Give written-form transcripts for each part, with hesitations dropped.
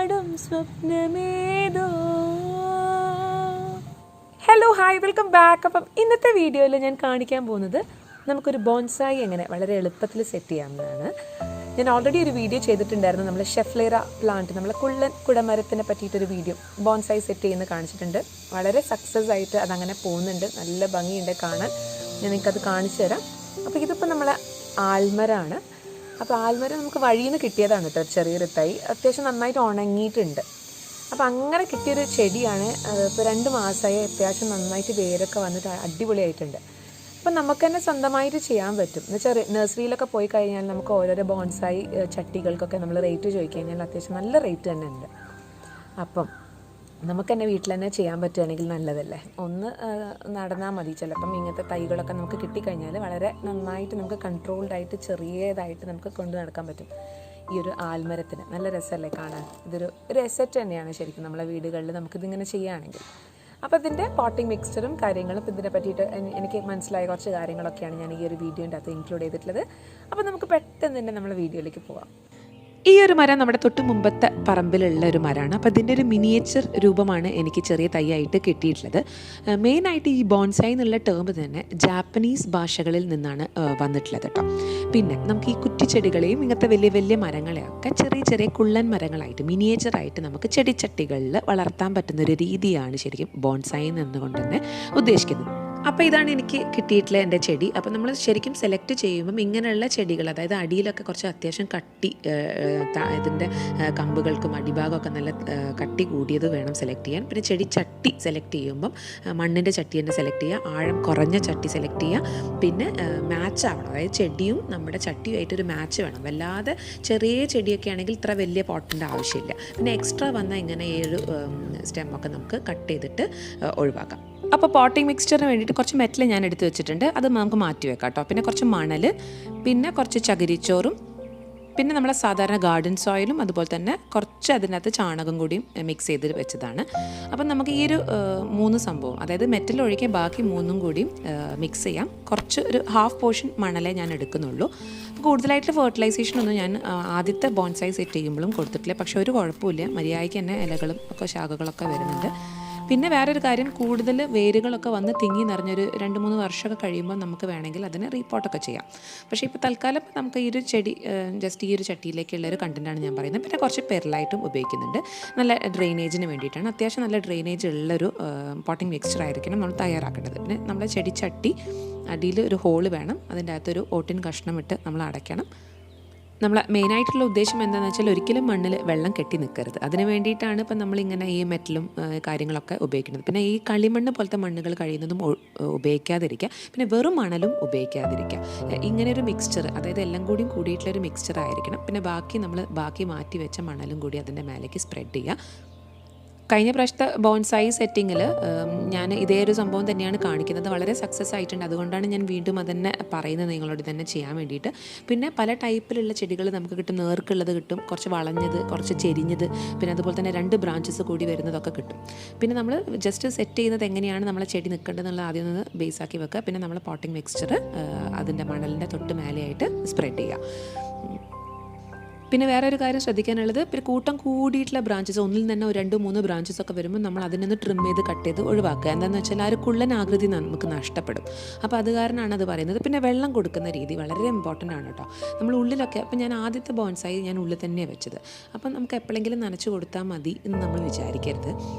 തേടും സ്വപ്നമേതോ. Hello hi, welcome back. അപ്പം ഇന്നത്തെ വീഡിയോയിൽ ഞാൻ കാണിക്കാൻ പോകുന്നത് നമുക്കൊരു ബോൺസായി എങ്ങനെ വളരെ എളുപ്പത്തിൽ സെറ്റ് ചെയ്യാമെന്നാണ്. ഞാൻ ഓൾറെഡി ഒരു വീഡിയോ ചെയ്തിട്ടുണ്ടായിരുന്നു. നമ്മൾ ഷെഫ്ലേറ പ്ലാന്റ്, നമ്മളെ കുള്ളൻ കുടമരത്തിനെ പറ്റിയിട്ടൊരു വീഡിയോ ബോൺസായി സെറ്റ് ചെയ്യുന്നത് കാണിച്ചിട്ടുണ്ട്. വളരെ സക്സസ് ആയിട്ട് അതങ്ങനെ പോകുന്നുണ്ട്. നല്ല ഭംഗിയുണ്ട് കാണാൻ. ഞാൻ നിങ്ങൾക്കത് കാണിച്ചു തരാം. അപ്പോൾ ഇതിപ്പോൾ നമ്മളെ ആൽമരാണ്. അപ്പോൾ ആൽമര നമുക്ക് വഴിയിൽ നിന്ന് കിട്ടിയതാണ് കേട്ടോ. ചെറിയൊരു തൈ അത്യാവശ്യം നന്നായിട്ട് ഉണങ്ങിയിട്ടുണ്ട്. അപ്പോൾ അങ്ങനെ കിട്ടിയൊരു ചെടിയാണ്. ഇപ്പോൾ 2 മാസമായി. അത്യാവശ്യം നന്നായിട്ട് വേരൊക്കെ വന്നിട്ട് അടിപൊളിയായിട്ടുണ്ട്. അപ്പം നമുക്ക് തന്നെ സ്വന്തമായിട്ട് ചെയ്യാൻ പറ്റും. എന്നുവെച്ചാൽ നഴ്സറിയിലൊക്കെ പോയി കഴിഞ്ഞാൽ നമുക്ക് ഓരോരോ ബോൺസായി ചട്ടികൾക്കൊക്കെ നമ്മൾ റേറ്റ് ചോദിച്ചു കഴിഞ്ഞാൽ അത്യാവശ്യം നല്ല റേറ്റ് തന്നെ ഉണ്ട്. അപ്പം നമുക്ക് തന്നെ വീട്ടിൽ തന്നെ ചെയ്യാൻ പറ്റുകയാണെങ്കിൽ നല്ലതല്ലേ. ഒന്ന് നടന്നാൽ മതി. ചിലപ്പം ഇങ്ങനത്തെ തൈകളൊക്കെ നമുക്ക് കിട്ടിക്കഴിഞ്ഞാൽ വളരെ നന്നായിട്ട് നമുക്ക് കൺട്രോൾഡായിട്ട് ചെറിയതായിട്ട് നമുക്ക് കൊണ്ടു നടക്കാൻ പറ്റും. ഈ ഒരു ആൽമരത്തിന് നല്ല രസമല്ലേ കാണാൻ. ഇതൊരു എസെറ്റ് തന്നെയാണ് ശരിക്കും നമ്മളെ വീടുകളിൽ നമുക്കിതിങ്ങനെ ചെയ്യുകയാണെങ്കിൽ. അപ്പോൾ ഇതിൻ്റെ പോട്ടിംഗ് മിക്സ്ചറും കാര്യങ്ങളും ഇതിനെ പറ്റിയിട്ട് എനിക്ക് മനസ്സിലായ കുറച്ച് കാര്യങ്ങളൊക്കെയാണ് ഞാൻ ഈ ഒരു വീഡിയോൻ്റെ അകത്ത് ഇൻക്ലൂഡ് ചെയ്തിട്ടുള്ളത്. അപ്പോൾ നമുക്ക് പെട്ടെന്ന് തന്നെ നമ്മളെ വീഡിയോയിലേക്ക് പോകാം. ഈ ഒരു മരം നമ്മുടെ തൊട്ട് മുമ്പത്തെ പറമ്പിലുള്ള ഒരു മരമാണ്. അപ്പോൾ ഇതിൻ്റെ ഒരു മിനിയേച്ചർ രൂപമാണ് എനിക്ക് ചെറിയ തൈയായിട്ട് കിട്ടിയിട്ടുള്ളത്. മെയിനായിട്ട് ഈ ബോൺസായി എന്നുള്ള ടേം തന്നെ ജാപ്പനീസ് ഭാഷകളിൽ നിന്നാണ് വന്നിട്ടുള്ളത് കേട്ടോ. പിന്നെ നമുക്ക് ഈ കുറ്റിച്ചെടികളെയും ഇങ്ങനത്തെ വലിയ വലിയ മരങ്ങളെയൊക്കെ ചെറിയ ചെറിയ കുള്ളൻ മരങ്ങളായിട്ട് മിനിയേച്ചറായിട്ട് നമുക്ക് ചെടിച്ചട്ടികളിൽ വളർത്താൻ പറ്റുന്നൊരു രീതിയാണ് ശരിക്കും ബോൺസായി എന്നുകൊണ്ട് തന്നെ ഉദ്ദേശിക്കുന്നത്. അപ്പോൾ ഇതാണ് എനിക്ക് കിട്ടിയിട്ടുള്ള എൻ്റെ ചെടി. അപ്പോൾ നമ്മൾ ശരിക്കും സെലക്ട് ചെയ്യുമ്പം ഇങ്ങനെയുള്ള ചെടികൾ, അതായത് അടിയിലൊക്കെ കുറച്ച് അത്യാവശ്യം കട്ടി, ഇതിൻ്റെ കമ്പുകൾക്കും അടിഭാഗമൊക്കെ നല്ല കട്ടി കൂടിയത് വേണം സെലക്ട് ചെയ്യാൻ. പിന്നെ ചെടി ചട്ടി സെലക്ട് ചെയ്യുമ്പം മണ്ണിൻ്റെ ചട്ടി തന്നെ സെലക്ട് ചെയ്യുക, ആഴം കുറഞ്ഞ ചട്ടി സെലക്ട് ചെയ്യുക. പിന്നെ മാച്ച് ആവണം, അതായത് ചെടിയും നമ്മുടെ ചട്ടിയുമായിട്ടൊരു മാച്ച് വേണം. വല്ലാതെ ചെറിയ ചെടിയൊക്കെ ആണെങ്കിൽ ഇത്ര വലിയ പോട്ടിൻ്റെ ആവശ്യമില്ല. പിന്നെ എക്സ്ട്രാ വന്നാൽ ഇങ്ങനെ 7 സ്റ്റെമ്മൊക്കെ നമുക്ക് കട്ട് ചെയ്തിട്ട് ഒഴിവാക്കാം. അപ്പോൾ പോട്ടിംഗ് മിക്സ്ചറിന് വേണ്ടിയിട്ട് കുറച്ച് മെറ്റൽ ഞാൻ എടുത്ത് വെച്ചിട്ടുണ്ട്. അത് നമുക്ക് മാറ്റി വെക്കാം കേട്ടോ. പിന്നെ കുറച്ച് മണൽ, പിന്നെ കുറച്ച് ചകിരിച്ചോറും, പിന്നെ നമ്മളെ സാധാരണ ഗാർഡൻ സോയിലും, അതുപോലെ തന്നെ കുറച്ച് അതിനകത്ത് ചാണകം കൂടിയും മിക്സ് ചെയ്ത് വെച്ചതാണ്. അപ്പം നമുക്ക് ഈ ഒരു 3 സംഭവം, അതായത് മെറ്റൽ ഒഴികെ ബാക്കി 3 കൂടിയും മിക്സ് ചെയ്യാം. കുറച്ച് ഒരു ഹാഫ് പോർഷൻ മണലേ ഞാൻ എടുക്കുന്നുള്ളൂ. അപ്പോൾ കൂടുതലായിട്ട് ഫെർട്ടിലൈസേഷനൊന്നും ഞാൻ ആദ്യത്തെ ബോൺസായി സെറ്റ് ചെയ്യുമ്പോഴും കൊടുത്തിട്ടില്ല. പക്ഷേ ഒരു കുഴപ്പമില്ല, മര്യാദയ്ക്ക് തന്നെ ഇലകളും ഒക്കെ ശാഖകളൊക്കെ വരുന്നുണ്ട്. പിന്നെ വേറൊരു കാര്യം, കൂടുതൽ വേരുകളൊക്കെ വന്ന് തിങ്ങി നിറഞ്ഞൊരു 2-3 വർഷമൊക്കെ കഴിയുമ്പോൾ നമുക്ക് വേണമെങ്കിൽ അതിനെ റീപോട്ടൊക്കെ ചെയ്യാം. പക്ഷേ ഇപ്പോൾ തൽക്കാലം നമുക്ക് ഈ ഒരു ചെടി ജസ്റ്റ് ഈ ഒരു ചട്ടിയിലേക്കുള്ളൊരു കണ്ടൻറ്റാണ് ഞാൻ പറയുന്നത്. പിന്നെ കുറച്ച് പെരലായിട്ടും ഉപയോഗിക്കുന്നുണ്ട്. നല്ല ഡ്രെയിനേജിന് വേണ്ടിയിട്ടാണ്. അത്യാവശ്യം നല്ല ഡ്രെയിനേജ് ഉള്ളൊരു പോട്ടിംഗ് മിക്സ്ചർ ആയിരിക്കണം നമ്മൾ തയ്യാറാക്കേണ്ടത്. പിന്നെ നമ്മുടെ ചെടി ചട്ടി അടിയിൽ ഒരു ഹോള് വേണം. അതിൻ്റെ അകത്തൊരു ഓട്ടിൻ കഷ്ണം ഇട്ട് നമ്മൾ അടയ്ക്കണം. നമ്മളെ മെയിനായിട്ടുള്ള ഉദ്ദേശം എന്താണെന്ന് വെച്ചാൽ ഒരിക്കലും മണ്ണിൽ വെള്ളം കെട്ടി നിൽക്കരുത്. അതിന് വേണ്ടിയിട്ടാണ് ഇപ്പം നമ്മളിങ്ങനെ ഈ മെറ്റലും കാര്യങ്ങളൊക്കെ ഉപയോഗിക്കുന്നത്. പിന്നെ ഈ കളിമണ്ണ് പോലത്തെ മണ്ണുകൾ കഴിയുന്നതും ഉപയോഗിക്കാതിരിക്കുക. പിന്നെ വെറും മണലും ഉപയോഗിക്കാതിരിക്കുക. ഇങ്ങനെ ഒരു മിക്സ്ചർ, അതായത് എല്ലാം കൂടിയും കൂടിയിട്ടുള്ളൊരു മിക്സ്ചർ ആയിരിക്കണം. പിന്നെ ബാക്കി മാറ്റി വെച്ച മണലും കൂടി അതിൻ്റെ മേലേക്ക് സ്പ്രെഡ് ചെയ്യുക. കഴിഞ്ഞ പ്രാവശ്യത്തെ ബോൺസായി സെറ്റിങ്ങിൽ ഞാൻ ഇതേ ഒരു സംഭവം തന്നെയാണ് കാണിക്കുന്നത്. വളരെ സക്സസ് ആയിട്ടുണ്ട്. അതുകൊണ്ടാണ് ഞാൻ വീണ്ടും അതന്നെ പറയുന്നത് നിങ്ങളോട് തന്നെ ചെയ്യാൻ വേണ്ടിയിട്ട്. പിന്നെ പല ടൈപ്പിലുള്ള ചെടികൾ നമുക്ക് കിട്ടും. നേർക്കുള്ളത് കിട്ടും, കുറച്ച് വളഞ്ഞത്, കുറച്ച് ചെരിഞ്ഞത്, പിന്നെ അതുപോലെ തന്നെ 2 ബ്രാഞ്ചസ് കൂടി വരുന്നതൊക്കെ കിട്ടും. പിന്നെ നമ്മൾ ജസ്റ്റ് സെറ്റ് ചെയ്യുന്നത് എങ്ങനെയാണ് നമ്മളെ ചെടി നിൽക്കേണ്ടതെന്നുള്ള ആദ്യം ഒന്ന് ബേസാക്കി വെക്കുക. പിന്നെ നമ്മൾ പോട്ടിംഗ് മിക്സ്ചർ അതിൻ്റെ മണലിൻ്റെ തൊട്ട് മേലെയായിട്ട് സ്പ്രെഡ് ചെയ്യുക. പിന്നെ വേറെ ഒരു കാര്യം ശ്രദ്ധിക്കാനുള്ളത്, പിന്നെ കൂട്ടം കൂടിയിട്ടുള്ള ബ്രാഞ്ചസ്, ഒന്നിൽ തന്നെ 2-3 ബ്രാഞ്ചസ് ഒക്കെ വരുമ്പോൾ നമ്മൾ അതിനൊന്ന് ട്രിം ചെയ്ത് കട്ട് ചെയ്ത് ഒഴിവാക്കുക. എന്താണെന്ന് വെച്ചാൽ ആ ഒരു കുള്ളൻ ആകൃതി നമുക്ക് നഷ്ടപ്പെടും. അപ്പോൾ അത് കാരണമാണ് അത് പറയുന്നത്. പിന്നെ വെള്ളം കൊടുക്കുന്ന രീതി വളരെ ഇമ്പോർട്ടൻ്റ് ആണ് കേട്ടോ. നമ്മൾ ഉള്ളിലൊക്കെ, അപ്പോൾ ഞാൻ ആദ്യത്തെ ബോൺസായി ഞാൻ ഉള്ളിൽ തന്നെയാണ് വെച്ചത്. അപ്പം നമുക്ക് എപ്പോഴെങ്കിലും നനച്ച് കൊടുത്താൽ മതി എന്ന് നമ്മൾ വിചാരിക്കരുത്.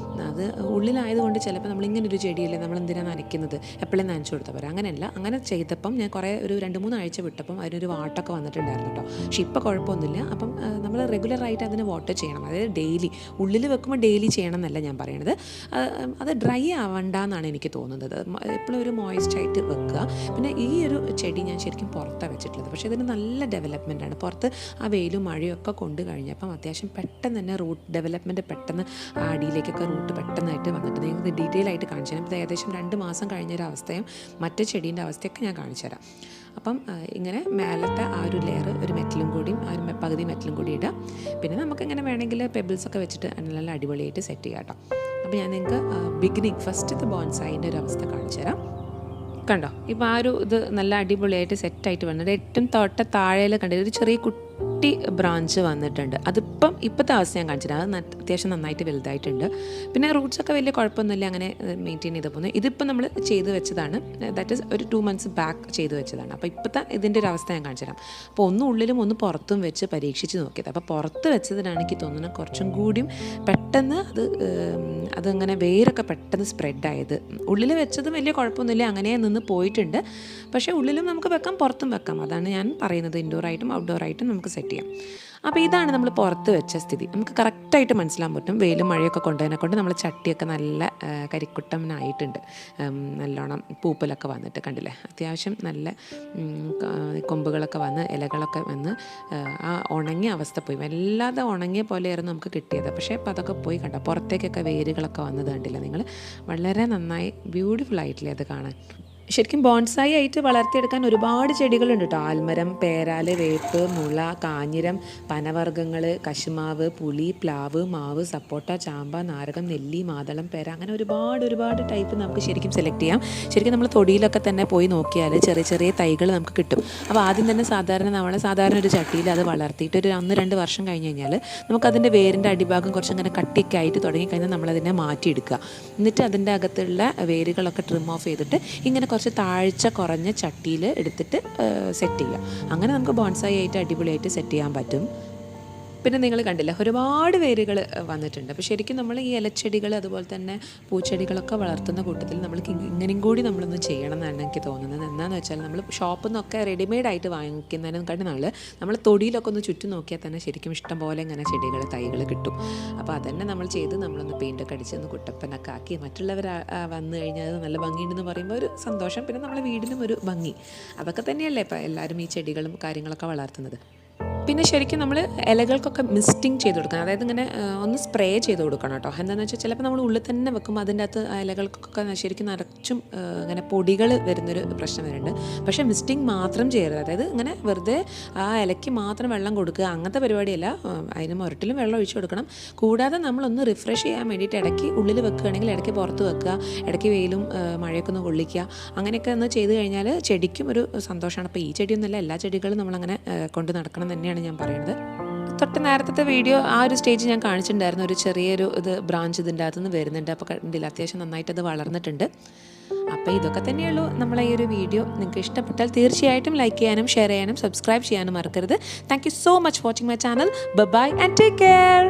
അത് ഉള്ളിലായതുകൊണ്ട് ചിലപ്പോൾ നമ്മളിങ്ങനെ ഒരു ചെടിയല്ലേ നമ്മൾ എന്തിനാണ് നനയ്ക്കുന്നത്, എപ്പോഴും നനച്ച് കൊടുത്താൽ പോരാ. അങ്ങനെയല്ല. അങ്ങനെ ചെയ്തപ്പം ഞാൻ ഒരു 2-3 ആഴ്ച വിട്ടപ്പം അതിനൊരു വാട്ടൊക്കെ വന്നിട്ടുണ്ടായിരുന്നു കേട്ടോ. പക്ഷേ ഇപ്പോൾ കുഴപ്പമൊന്നുമില്ല. അപ്പം നമ്മൾ റെഗുലറായിട്ട് അതിന് വാട്ടർ ചെയ്യണം. അതായത് ഡെയിലി, ഉള്ളിൽ വെക്കുമ്പോൾ ഡെയിലി ചെയ്യണം എന്നല്ല ഞാൻ പറയണത്. അത് ഡ്രൈ ആവണ്ട എന്നാണ് എനിക്ക് തോന്നുന്നത്. എപ്പോഴും ഒരു മോയ്സ്റ്റായിട്ട് വെക്കുക. പിന്നെ ഈ ഒരു ചെടി ഞാൻ ശരിക്കും പുറത്താണ് വെച്ചിട്ടുള്ളത്. പക്ഷേ ഇതിന് നല്ല ഡെവലപ്മെൻറ്റാണ്. പുറത്ത് ആ വെയിലും മഴയും ഒക്കെ കൊണ്ട് കഴിഞ്ഞപ്പം അത്യാവശ്യം പെട്ടെന്ന് തന്നെ റൂട്ട് ഡെവലപ്മെൻറ്റ്, പെട്ടെന്ന് അടിയിലേക്കൊക്കെ റൂട്ട് പെട്ടെന്നായിട്ട് വന്നിട്ട് നിങ്ങൾക്ക് ഡീറ്റെയിൽ ആയിട്ട് കാണിച്ചു തരാം. ഇപ്പോൾ ഏകദേശം 2 മാസം കഴിഞ്ഞൊരവസ്ഥയും മറ്റേ ചെടീൻ്റെ അവസ്ഥയൊക്കെ ഞാൻ കാണിച്ചു തരാം. അപ്പം ഇങ്ങനെ മേലത്തെ ആ ഒരു ലെയർ ഒരു മെറ്റലും കൂടിയും ആ ഒരു പകുതി മെറ്റലും കൂടി ഇടുക. പിന്നെ നമുക്കിങ്ങനെ വേണമെങ്കിൽ പെബിൾസൊക്കെ വെച്ചിട്ട് നല്ല അടിപൊളിയായിട്ട് സെറ്റ് ചെയ്യാം കേട്ടോ. അപ്പോൾ ഞാൻ നിങ്ങൾക്ക് ഫസ്റ്റത്തെ ബോൺസായിൻ്റെ ഒരു അവസ്ഥ കാണിച്ചു തരാം. കണ്ടോ, ഇപ്പോൾ ആ ഒരു ഇത് നല്ല അടിപൊളിയായിട്ട് സെറ്റായിട്ട് വന്നത്. ഏറ്റവും താഴേൽ കണ്ടത് ഒരു ചെറിയ കുട്ടി ബ്രാഞ്ച് വന്നിട്ടുണ്ട്. ഇപ്പോഴത്തെ അവസ്ഥ ഞാൻ കാണിച്ചിട്ട് അത് അത്യാവശ്യം നന്നായിട്ട് വലുതായിട്ടുണ്ട്. പിന്നെ റൂട്ട്സൊക്കെ വലിയ കുഴപ്പമൊന്നുമില്ല, അങ്ങനെ മെയിൻറ്റെയിൻ ചെയ്ത് പോകുന്നത്. ഇതിപ്പോൾ നമ്മൾ ചെയ്ത് വെച്ചതാണ്, ദാറ്റ് ഈസ് ഒരു 2 months ബാക്ക് ചെയ്ത് വെച്ചതാണ്. അപ്പോൾ ഇപ്പോഴത്തെ ഇതിൻ്റെ ഒരു അവസ്ഥ ഞാൻ കാണിച്ചു തരാം. അപ്പോൾ ഒന്ന് ഉള്ളിലും ഒന്ന് പുറത്തും വെച്ച് പരീക്ഷിച്ച് നോക്കിയത്. അപ്പോൾ പുറത്ത് വെച്ചതിനാണ് എനിക്ക് തോന്നുന്നത് കുറച്ചും കൂടിയും പെട്ടെന്ന് അതങ്ങനെ വേരൊക്കെ പെട്ടെന്ന് സ്പ്രെഡായത്. ഉള്ളിൽ വെച്ചതും വലിയ കുഴപ്പമൊന്നുമില്ല, അങ്ങനെ നിന്ന് പോയിട്ടുണ്ട്. പക്ഷേ ഉള്ളിലും നമുക്ക് വെക്കാം, പുറത്തും വെക്കാം. അതാണ് ഞാൻ പറയുന്നത്, ഇൻഡോറായിട്ടും ഔട്ട്ഡോറായിട്ടും നമുക്ക് സെറ്റ് ചെയ്യാം. അപ്പോൾ ഇതാണ് നമ്മൾ പുറത്ത് വെച്ച സ്ഥിതി. നമുക്ക് കറക്റ്റായിട്ട് മനസ്സിലാൻ പറ്റും. വെയിലും മഴയൊക്കെ കൊണ്ടതിനെ കൊണ്ട് നമ്മൾ ചട്ടിയൊക്കെ നല്ല കരിക്കുട്ടനായിട്ടുണ്ട്. നല്ലോണം പൂപ്പലൊക്കെ വന്നിട്ട് കണ്ടില്ലേ, അത്യാവശ്യം നല്ല കൊമ്പുകളൊക്കെ വന്ന് ഇലകളൊക്കെ വന്ന് ആ ഉണങ്ങിയ അവസ്ഥ പോയി. വല്ലാതെ ഉണങ്ങിയ പോലെയായിരുന്നു നമുക്ക് കിട്ടിയത്. പക്ഷേ അപ്പോൾ അതൊക്കെ പോയി കണ്ടോ, പുറത്തേക്കൊക്കെ വേരുകളൊക്കെ വന്നത് കണ്ടില്ല നിങ്ങൾ. വളരെ നന്നായി ബ്യൂട്ടിഫുൾ ആയിട്ടില്ലേ അത് കാണാൻ. ശരിക്കും ബോൺസായി ആയിട്ട് വളർത്തിയെടുക്കാൻ ഒരുപാട് ചെടികളുണ്ട് കേട്ടോ. ആൽമരം, പേരാല്, വേപ്പ്, മുള, കാഞ്ഞിരം, പനവർഗ്ഗങ്ങൾ, കശുമാവ്, പുളി, പ്ലാവ്, മാവ്, സപ്പോട്ട, ചാമ്പ, നാരകം, നെല്ലി, മാതളം, പേര, അങ്ങനെ ഒരുപാട് ടൈപ്പ് നമുക്ക് ശരിക്കും സെലക്ട് ചെയ്യാം. ശരിക്കും നമ്മൾ തൊടിയിലൊക്കെ തന്നെ പോയി നോക്കിയാൽ ചെറിയ തൈകൾ നമുക്ക് കിട്ടും. അപ്പോൾ ആദ്യം തന്നെ സാധാരണ ഒരു ചട്ടിയിൽ അത് വളർത്തിയിട്ട് ഒരു 1-2 വർഷം കഴിഞ്ഞ് കഴിഞ്ഞാൽ നമുക്കതിൻ്റെ വേരിൻ്റെ അടിഭാഗം കുറച്ചങ്ങനെ കട്ടിയൊക്കെ ആയിട്ട് തുടങ്ങിക്കഴിഞ്ഞാൽ നമ്മളതിനെ മാറ്റിയെടുക്കുക. എന്നിട്ട് അതിൻ്റെ അകത്തുള്ള വേരുകളൊക്കെ ട്രിം ഓഫ് ചെയ്തിട്ട് ഇങ്ങനെ കുറച്ച് താഴ്ച കുറഞ്ഞ ചട്ടിയിൽ എടുത്തിട്ട് സെറ്റ് ചെയ്യുക. അങ്ങനെ നമുക്ക് ബോൺസായി ആയിട്ട് അടിപൊളിയായിട്ട് സെറ്റ് ചെയ്യാൻ പറ്റും. പിന്നെ നിങ്ങൾ കണ്ടില്ല, ഒരുപാട് വേരുകൾ വന്നിട്ടുണ്ട്. അപ്പോൾ ശരിക്കും നമ്മൾ ഈ ഇലച്ചെടികൾ അതുപോലെ തന്നെ പൂച്ചെടികളൊക്കെ വളർത്തുന്ന കൂട്ടത്തിൽ നമ്മൾക്ക് ഇങ്ങനെയും കൂടി നമ്മളൊന്ന് ചെയ്യണം എന്നാണ് എനിക്ക് തോന്നുന്നത്. എന്താണെന്ന് വെച്ചാൽ നമ്മൾ ഷോപ്പിൽ നിന്നൊക്കെ റെഡിമെയ്ഡായിട്ട് വാങ്ങിക്കുന്നതിനെക്കാട്ടും നമ്മൾ തൊടിയിലൊക്കെ ഒന്ന് ചുറ്റും നോക്കിയാൽ തന്നെ ശരിക്കും ഇഷ്ടം പോലെ ഇങ്ങനെ തൈകൾ കിട്ടും. അപ്പോൾ അതന്നെ നമ്മൾ ചെയ്ത് നമ്മളൊന്ന് പെയിൻ്റൊക്കെ അടിച്ച് ഒന്ന് കുട്ടപ്പനൊക്കെ ആക്കി മറ്റുള്ളവർ വന്നു കഴിഞ്ഞാൽ അത് നല്ല ഭംഗിയുണ്ടെന്ന് പറയുമ്പോൾ ഒരു സന്തോഷം. പിന്നെ നമ്മളെ വീടിനും ഒരു ഭംഗി. അതൊക്കെ തന്നെയല്ലേ ഇപ്പോൾ എല്ലാവരും ഈ ചെടികളും കാര്യങ്ങളൊക്കെ വളർത്തുന്നത്. പിന്നെ ശരിക്കും നമ്മൾ ഇലകൾക്കൊക്കെ മിസ്റ്റിങ് ചെയ്ത് കൊടുക്കണം. അതായത് ഇങ്ങനെ ഒന്ന് സ്പ്രേ ചെയ്ത് കൊടുക്കണം കേട്ടോ. എന്താണെന്ന് വെച്ചാൽ ചിലപ്പോൾ നമ്മൾ ഉള്ളിൽ തന്നെ വെക്കുമ്പോൾ അതിൻ്റെ അകത്ത് ഇലകൾക്കൊക്കെ ശരിക്കും നിറച്ചും ഇങ്ങനെ പൊടികൾ വരുന്നൊരു പ്രശ്നം വരുന്നുണ്ട്. പക്ഷേ മിസ്റ്റിങ് മാത്രം ചെയ്യരുത്. അതായത് ഇങ്ങനെ വെറുതെ ആ ഇലയ്ക്ക് മാത്രം വെള്ളം കൊടുക്കുക, അങ്ങനത്തെ പരിപാടിയല്ല. അതിന് മുരട്ടിലും വെള്ളം ഒഴിച്ച് കൊടുക്കണം. കൂടാതെ നമ്മളൊന്ന് റിഫ്രഷ് ചെയ്യാൻ വേണ്ടിയിട്ട് ഇടയ്ക്ക് ഉള്ളിൽ വെക്കുകയാണെങ്കിൽ ഇടയ്ക്ക് പുറത്ത് വെക്കുക, ഇടയ്ക്ക് വെയിലും മഴയൊക്കെ ഒന്ന് കൊള്ളിക്കുക. അങ്ങനെയൊക്കെ ഒന്ന് ചെയ്ത് കഴിഞ്ഞാൽ ചെടിക്കും ഒരു സന്തോഷമാണ്. അപ്പോൾ ഈ ചെടിയൊന്നുമല്ല, എല്ലാ ചെടികളും നമ്മളങ്ങനെ കൊണ്ട് നടക്കണം തന്നെയാണ് ഞാൻ പറയുന്നത്. തൊട്ട് നേരത്തെ വീഡിയോ ആ ഒരു സ്റ്റേജ് ഞാൻ കാണിച്ചിട്ടുണ്ടായിരുന്നു. ഒരു ചെറിയൊരു ബ്രാഞ്ച് ഇതിൻ്റെ അകത്തുനിന്ന് വരുന്നുണ്ട്. അപ്പോൾ കണ്ടില്ല, അത്യാവശ്യം നന്നായിട്ട് അത് വളർന്നിട്ടുണ്ട്. അപ്പോൾ ഇതൊക്കെ തന്നെയുള്ളൂ നമ്മളെ ഈ ഒരു വീഡിയോ. നിങ്ങൾക്ക് ഇഷ്ടപ്പെട്ടാൽ തീർച്ചയായിട്ടും ലൈക്ക് ചെയ്യാനും ഷെയർ ചെയ്യാനും സബ്സ്ക്രൈബ് ചെയ്യാനും മറക്കരുത്. Thank you so much watching my channel. Bye and take care.